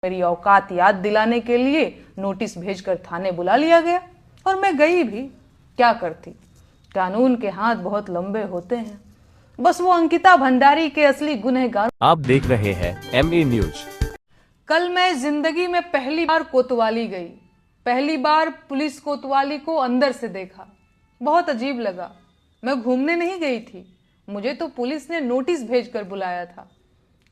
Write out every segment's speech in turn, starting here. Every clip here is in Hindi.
मेरी औकात याद दिलाने के लिए नोटिस भेजकर थाने बुला लिया गया और मैं गई भी। क्या करती, कानून के हाथ बहुत लंबे होते हैं। बस वो अंकिता भंडारी के असली गुनहगार। आप देख रहे हैं MA न्यूज। कल मैं जिंदगी में पहली बार कोतवाली गई। पहली बार पुलिस कोतवाली को अंदर से देखा। बहुत अजीब लगा। मैं घूमने नहीं गई थी, मुझे तो पुलिस ने नोटिस भेजकर बुलाया था।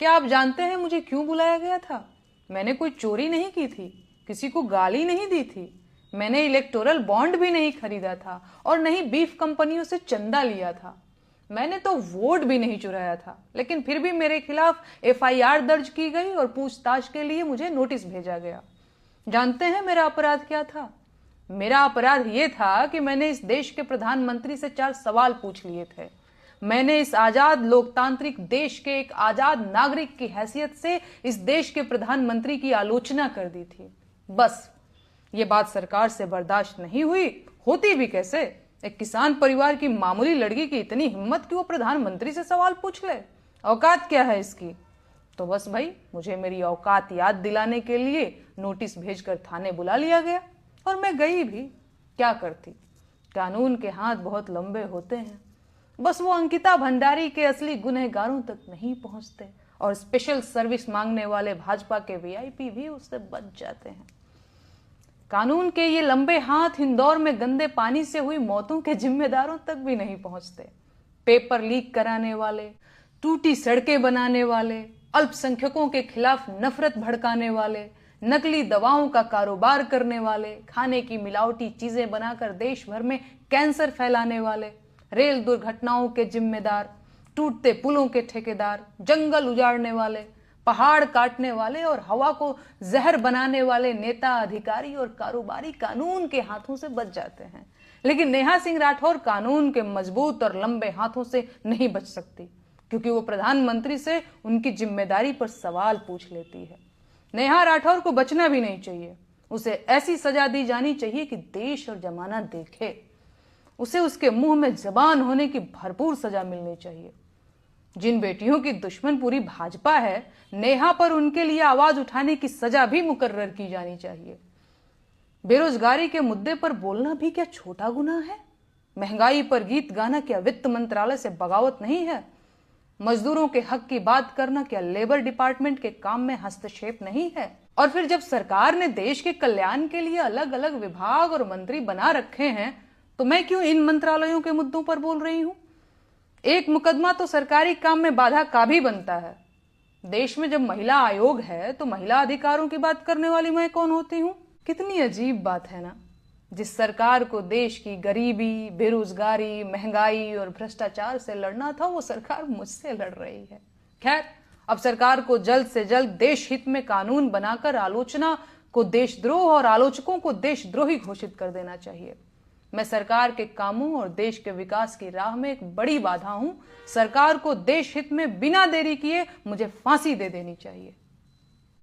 क्या आप जानते हैं मुझे क्यों बुलाया गया था? मैंने कोई चोरी नहीं की थी, किसी को गाली नहीं दी थी, मैंने इलेक्टोरल बॉन्ड भी नहीं खरीदा था और नहीं बीफ कंपनियों से चंदा लिया था। मैंने तो वोट भी नहीं चुराया था, लेकिन फिर भी मेरे खिलाफ FIR दर्ज की गई और पूछताछ के लिए मुझे नोटिस भेजा गया। जानते हैं मेरा अपराध क्या था? मेरा अपराध यह था कि मैंने इस देश के प्रधानमंत्री से 4 सवाल पूछ लिए थे। मैंने इस आजाद लोकतांत्रिक देश के एक आजाद नागरिक की हैसियत से इस देश के प्रधानमंत्री की आलोचना कर दी थी। बस ये बात सरकार से बर्दाश्त नहीं हुई। होती भी कैसे? एक किसान परिवार की मामूली लड़की की इतनी हिम्मत कि वो प्रधानमंत्री से सवाल पूछ ले। औकात क्या है इसकी? तो बस भाई, मुझे मेरी औकात याद दिलाने के लिए नोटिस भेजकर थाने बुला लिया गया और मैं गई भी। क्या करती, कानून के हाथ बहुत लंबे होते हैं। बस वो अंकिता भंडारी के असली गुनहगारों तक नहीं पहुंचते और स्पेशल सर्विस मांगने वाले भाजपा के VIP भी उससे बच जाते हैं। कानून के ये लंबे हाथ इंदौर में गंदे पानी से हुई मौतों के जिम्मेदारों तक भी नहीं पहुंचते। पेपर लीक कराने वाले, टूटी सड़कें बनाने वाले, अल्पसंख्यकों के खिलाफ नफरत भड़काने वाले, नकली दवाओं का कारोबार करने वाले, खाने की मिलावटी चीजें बनाकर देश भर में कैंसर फैलाने वाले, रेल दुर्घटनाओं के जिम्मेदार, टूटते पुलों के ठेकेदार, जंगल उजाड़ने वाले, पहाड़ काटने वाले और हवा को जहर बनाने वाले नेता, अधिकारी और कारोबारी कानून के हाथों से बच जाते हैं। लेकिन नेहा सिंह राठौर कानून के मजबूत और लंबे हाथों से नहीं बच सकती, क्योंकि वो प्रधानमंत्री से उनकी जिम्मेदारी पर सवाल पूछ लेती है। नेहा राठौर को बचना भी नहीं चाहिए। उसे ऐसी सजा दी जानी चाहिए कि देश और जमाना देखे। उसे उसके मुंह में जबान होने की भरपूर सजा मिलनी चाहिए। जिन बेटियों की दुश्मन पूरी भाजपा है, नेहा पर उनके लिए आवाज उठाने की सजा भी मुकर्रर की जानी चाहिए। बेरोजगारी के मुद्दे पर बोलना भी क्या छोटा गुनाह है? महंगाई पर गीत गाना क्या वित्त मंत्रालय से बगावत नहीं है? मजदूरों के हक की बात करना क्या लेबर डिपार्टमेंट के काम में हस्तक्षेप नहीं है? और फिर जब सरकार ने देश के कल्याण के लिए अलग अलग विभाग और मंत्री बना रखे हैं, तो मैं क्यों इन मंत्रालयों के मुद्दों पर बोल रही हूं? एक मुकदमा तो सरकारी काम में बाधा का भी बनता है। देश में जब महिला आयोग है, तो महिला अधिकारों की बात करने वाली मैं कौन होती हूं? कितनी अजीब बात है ना। जिस सरकार को देश की गरीबी, बेरोजगारी, महंगाई और भ्रष्टाचार से लड़ना था, वो सरकार मुझसे लड़ रही है। खैर, अब सरकार को जल्द से जल्द देश हित में कानून बनाकर आलोचना को देशद्रोह और आलोचकों को देशद्रोही घोषित कर देना चाहिए। मैं सरकार के कामों और देश के विकास की राह में एक बड़ी बाधा हूं। सरकार को देश हित में बिना देरी किए मुझे फांसी दे देनी चाहिए।